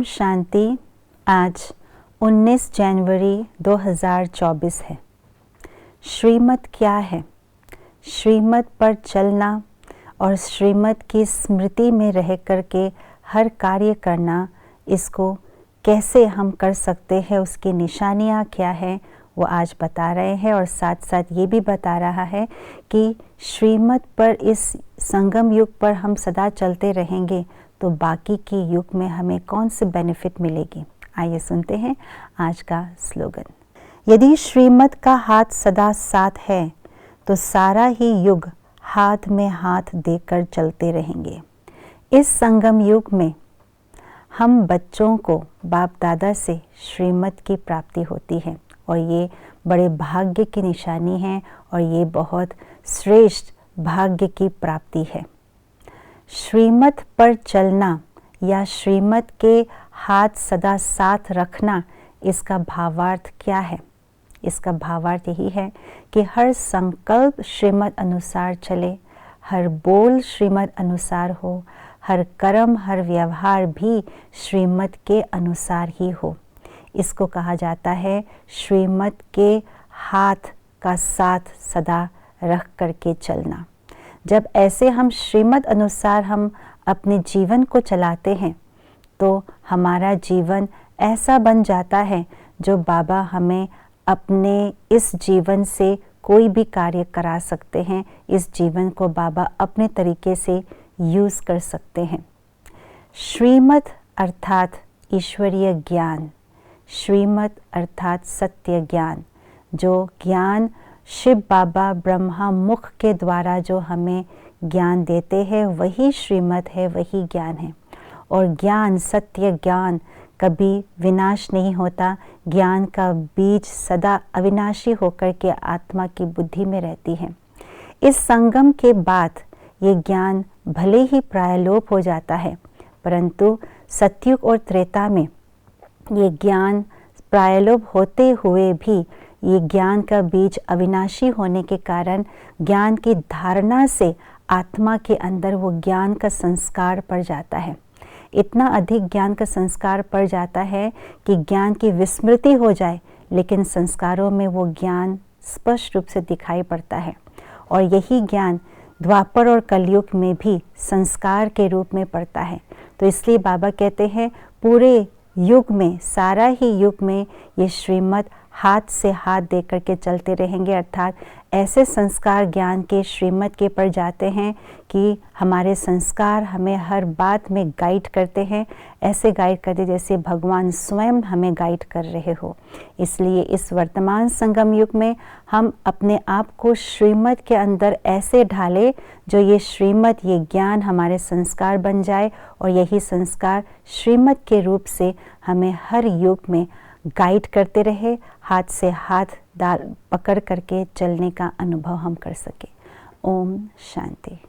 शांति। आज 19 जनवरी 2024 है। श्रीमत क्या है? श्रीमत पर चलना और श्रीमत की स्मृति में रह कर के हर कार्य करना, इसको कैसे हम कर सकते हैं, उसकी निशानियाँ क्या है, वो आज बता रहे हैं। और साथ साथ ये भी बता रहा है कि श्रीमत पर, इस संगम युग पर हम सदा चलते रहेंगे तो बाकी के युग में हमें कौन सी बेनिफिट मिलेगी। आइए सुनते हैं आज का स्लोगन। यदि श्रीमत का हाथ सदा साथ है तो सारा ही युग हाथ में हाथ देकर चलते रहेंगे। इस संगम युग में हम बच्चों को बाप दादा से श्रीमत की प्राप्ति होती है और ये बड़े भाग्य की निशानी है और ये बहुत श्रेष्ठ भाग्य की प्राप्ति है। श्रीमत पर चलना या श्रीमत के हाथ सदा साथ रखना, इसका भावार्थ क्या है? इसका भावार्थ यही है कि हर संकल्प श्रीमत अनुसार चले, हर बोल श्रीमत अनुसार हो, हर कर्म, हर व्यवहार भी श्रीमत के अनुसार ही हो। इसको कहा जाता है श्रीमत के हाथ का साथ सदा रख करके चलना। जब ऐसे हम श्रीमत अनुसार हम अपने जीवन को चलाते हैं तो हमारा जीवन ऐसा बन जाता है जो बाबा हमें अपने इस जीवन से कोई भी कार्य करा सकते हैं। इस जीवन को बाबा अपने तरीके से यूज़ कर सकते हैं। श्रीमत अर्थात ईश्वरीय ज्ञान, श्रीमत अर्थात सत्य ज्ञान, जो ज्ञान शिव बाबा ब्रह्मा मुख के द्वारा जो हमें ज्ञान देते हैं, वही श्रीमत है, वही ज्ञान है। और ज्ञान, सत्य ज्ञान कभी विनाश नहीं होता। ज्ञान का बीज सदा अविनाशी होकर के आत्मा की बुद्धि में रहती है। इस संगम के बाद ये ज्ञान भले ही प्रायलोप हो जाता है, परंतु सतयुग और त्रेता में ये ज्ञान प्रायलोप होते हुए भी ये ज्ञान का बीज अविनाशी होने के कारण ज्ञान की धारणा से आत्मा के अंदर वो ज्ञान का संस्कार पड़ जाता है। इतना अधिक ज्ञान का संस्कार पड़ जाता है कि ज्ञान की विस्मृति हो जाए, लेकिन संस्कारों में वो ज्ञान स्पष्ट रूप से दिखाई पड़ता है। और यही ज्ञान द्वापर और कलयुग में भी संस्कार के रूप में पड़ता है। तो इसलिए बाबा कहते हैं पूरे युग में, सारा ही युग में ये श्रीमत हाथ से हाथ दे कर के चलते रहेंगे। अर्थात ऐसे संस्कार ज्ञान के श्रीमत के पड़ जाते हैं कि हमारे संस्कार हमें हर बात में गाइड करते हैं, ऐसे गाइड करते जैसे भगवान स्वयं हमें गाइड कर रहे हो। इसलिए इस वर्तमान संगम युग में हम अपने आप को श्रीमत के अंदर ऐसे ढालें जो ये श्रीमत, ये ज्ञान हमारे संस्कार बन जाए और यही संस्कार श्रीमत के रूप से हमें हर युग में गाइड करते रहे, हाथ से हाथ पकड़ करके चलने का अनुभव हम कर सके। ओम शांति।